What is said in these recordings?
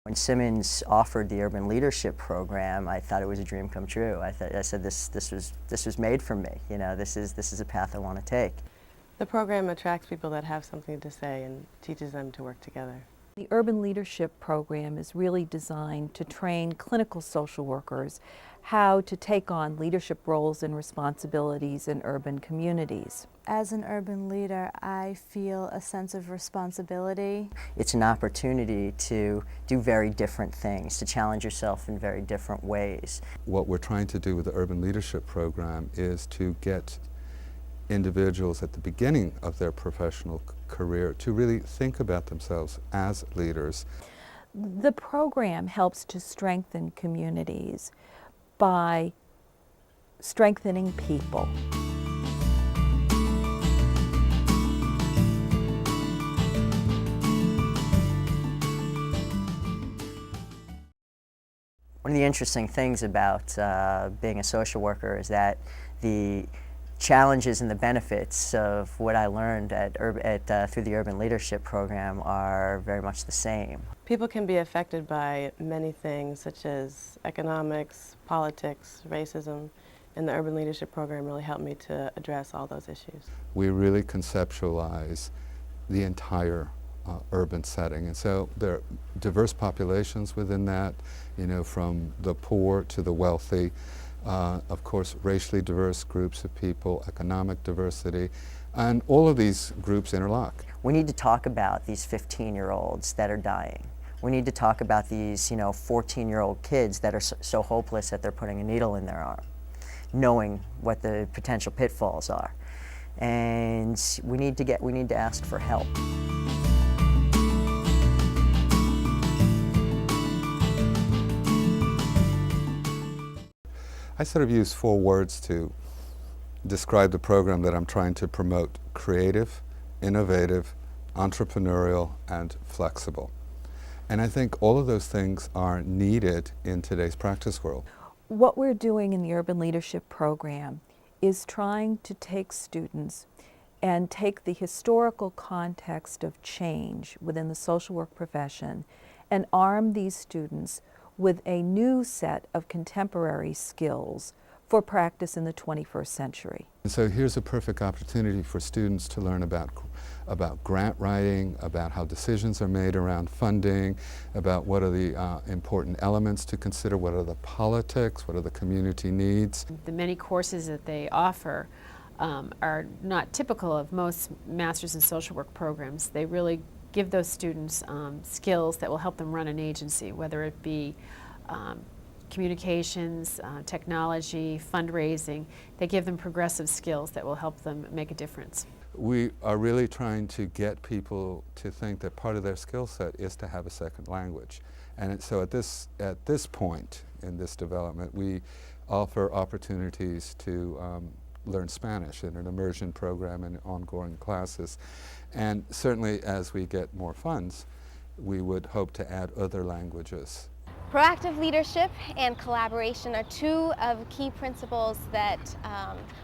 When Simmons offered the Urban Leadership Program, I thought it was a dream come true. I said this was made for me. You know, this is a path I want to take. The program attracts people that have something to say and teaches them to work together. The Urban Leadership Program is really designed to train clinical social workers how to take on leadership roles and responsibilities in urban communities. As an urban leader, I feel a sense of responsibility. It's an opportunity to do very different things, to challenge yourself in very different ways. What we're trying to do with the Urban Leadership Program is to get individuals at the beginning of their professional career to really think about themselves as leaders. The program helps to strengthen communities by strengthening people. One of the interesting things about being a social worker is that the challenges and the benefits of what I learned through the Urban Leadership Program are very much the same. People can be affected by many things such as economics, politics, racism, and the Urban Leadership Program really helped me to address all those issues. We really conceptualize the entire urban setting, and so there are diverse populations within that, you know, from the poor to the wealthy. Of course, racially diverse groups of people, economic diversity, and all of these groups interlock. We need to talk about these 15-year-olds that are dying. We need to talk about these, 14-year-old kids that are so hopeless that they're putting a needle in their arm, knowing what the potential pitfalls are. And we need to ask for help. I sort of use 4 words to describe the program that I'm trying to promote: creative, innovative, entrepreneurial, and flexible. And I think all of those things are needed in today's practice world. What we're doing in the Urban Leadership Program is trying to take students and take the historical context of change within the social work profession and arm these students with a new set of contemporary skills for practice in the 21st century. And so here's a perfect opportunity for students to learn about grant writing, about how decisions are made around funding, about what are the important elements to consider, what are the politics, what are the community needs. The many courses that they offer are not typical of most Masters in Social Work programs. They really give those students skills that will help them run an agency, whether it be communications, technology, fundraising. They give them progressive skills that will help them make a difference. We are really trying to get people to think that part of their skill set is to have a second language. And so at this point in this development, we offer opportunities to learn Spanish in an immersion program and ongoing classes. And certainly as we get more funds, we would hope to add other languages. Proactive leadership and collaboration are 2 of key principles that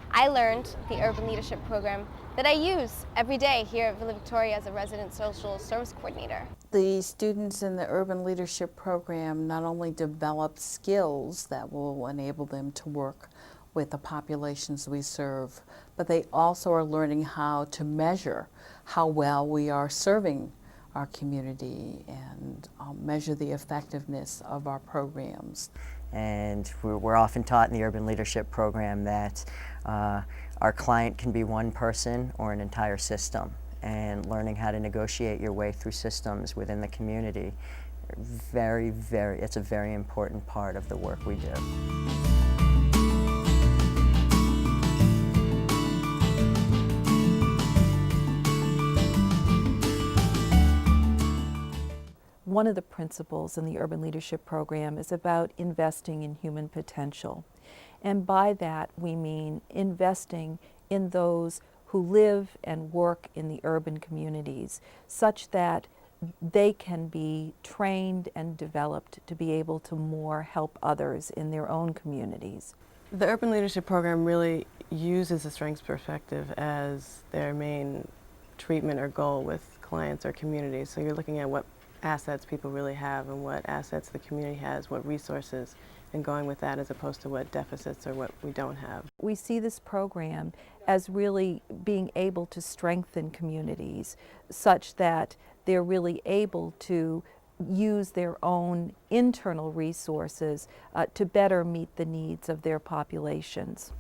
I learned the Urban Leadership Program that I use every day here at Villa Victoria as a resident social service coordinator. The students in the Urban Leadership Program not only develop skills that will enable them to work with the populations we serve, but they also are learning how to measure how well we are serving our community and measure the effectiveness of our programs. And we're often taught in the Urban Leadership Program that our client can be one person or an entire system, and learning how to negotiate your way through systems within the community, it's a very important part of the work we do. One of the principles in the Urban Leadership Program is about investing in human potential. And by that we mean investing in those who live and work in the urban communities such that they can be trained and developed to be able to more help others in their own communities. The Urban Leadership Program really uses the strengths perspective as their main treatment or goal with clients or communities. So you're looking at what assets people really have and what assets the community has, what resources, and going with that as opposed to what deficits or what we don't have. We see this program as really being able to strengthen communities such that they're really able to use their own internal resources to better meet the needs of their populations.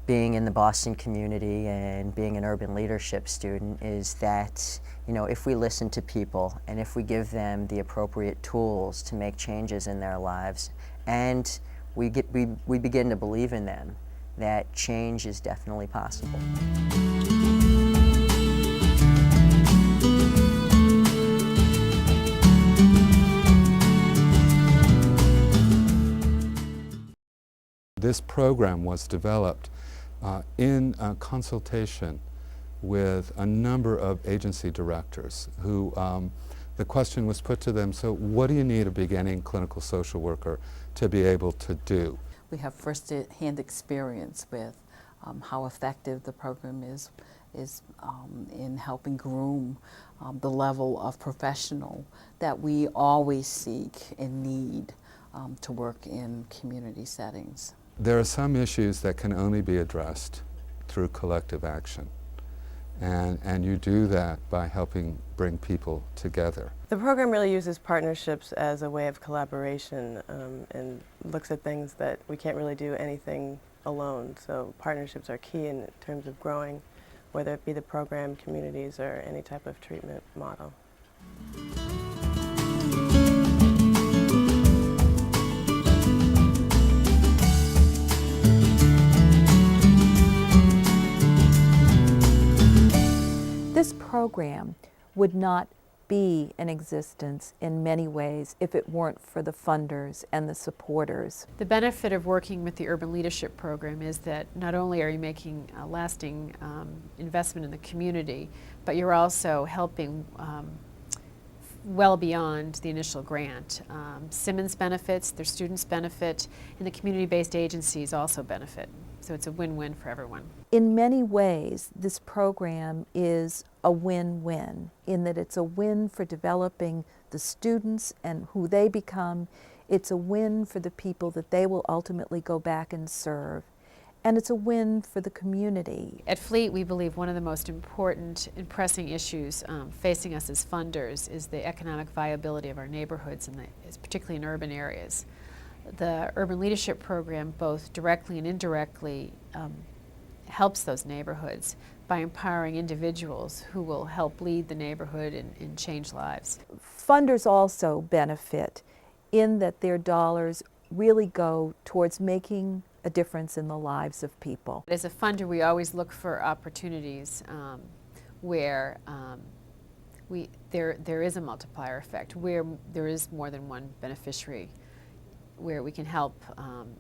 Being in the Boston community and being an urban leadership student is that, if we listen to people and if we give them the appropriate tools to make changes in their lives, and we begin to believe in them, that change is definitely possible. This program was developed in consultation with a number of agency directors who the question was put to them, so what do you need a beginning clinical social worker to be able to do? We have first-hand experience with how effective the program is in helping groom the level of professional that we always seek and need to work in community settings. There are some issues that can only be addressed through collective action. And you do that by helping bring people together. The program really uses partnerships as a way of collaboration and looks at things that we can't really do anything alone. So partnerships are key in terms of growing, whether it be the program, communities, or any type of treatment model. This program would not be in existence in many ways if it weren't for the funders and the supporters. The benefit of working with the Urban Leadership Program is that not only are you making a lasting investment in the community, but you're also helping well beyond the initial grant. Simmons benefits, their students benefit, and the community-based agencies also benefit. So it's a win-win for everyone. In many ways, this program is a win-win in that it's a win for developing the students and who they become. It's a win for the people that they will ultimately go back and serve. And it's a win for the community. At Fleet, we believe one of the most important and pressing issues facing us as funders is the economic viability of our neighborhoods, particularly in urban areas. The Urban Leadership Program, both directly and indirectly, helps those neighborhoods by empowering individuals who will help lead the neighborhood and change lives. Funders also benefit in that their dollars really go towards making a difference in the lives of people. As a funder, we always look for opportunities where there is a multiplier effect, where there is more than one beneficiary, where we can help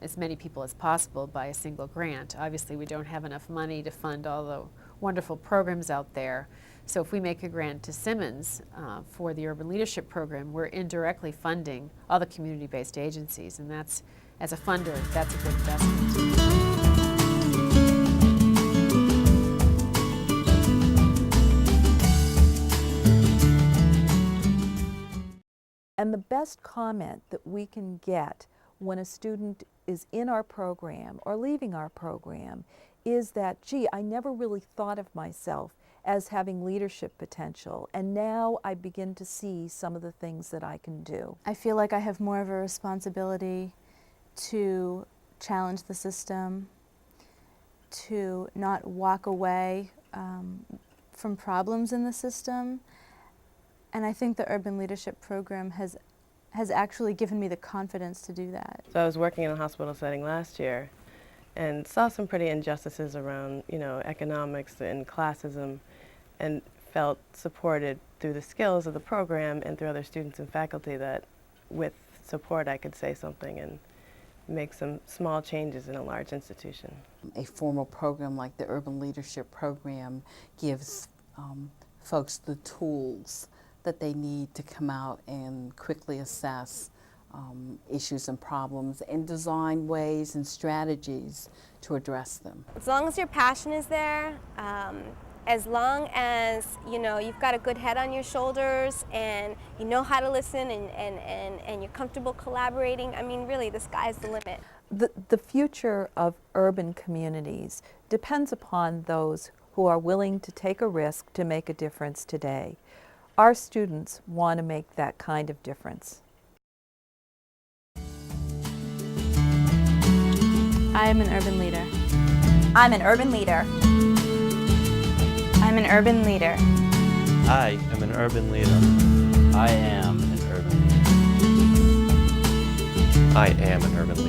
as many people as possible by a single grant. Obviously, we don't have enough money to fund all the wonderful programs out there. So if we make a grant to Simmons for the Urban Leadership Program, we're indirectly funding all the community-based agencies, and that's, as a funder, that's a good investment. And the best comment that we can get when a student is in our program or leaving our program is that, gee, I never really thought of myself as having leadership potential, and now I begin to see some of the things that I can do. I feel like I have more of a responsibility to challenge the system, to not walk away from problems in the system. And I think the Urban Leadership Program has actually given me the confidence to do that. So I was working in a hospital setting last year and saw some pretty injustices around, economics and classism, and felt supported through the skills of the program and through other students and faculty that with support I could say something and make some small changes in a large institution. A formal program like the Urban Leadership Program gives folks the tools that they need to come out and quickly assess issues and problems and design ways and strategies to address them. As long as your passion is there, as long as, you know, you've got a good head on your shoulders and you know how to listen and you're comfortable collaborating, I mean, really, the sky's the limit. The future of urban communities depends upon those who are willing to take a risk to make a difference today. Our students want to make that kind of difference. I am an urban leader. I'm an urban leader. I'm an urban leader. I am an urban leader. I am an urban leader. I am an urban leader.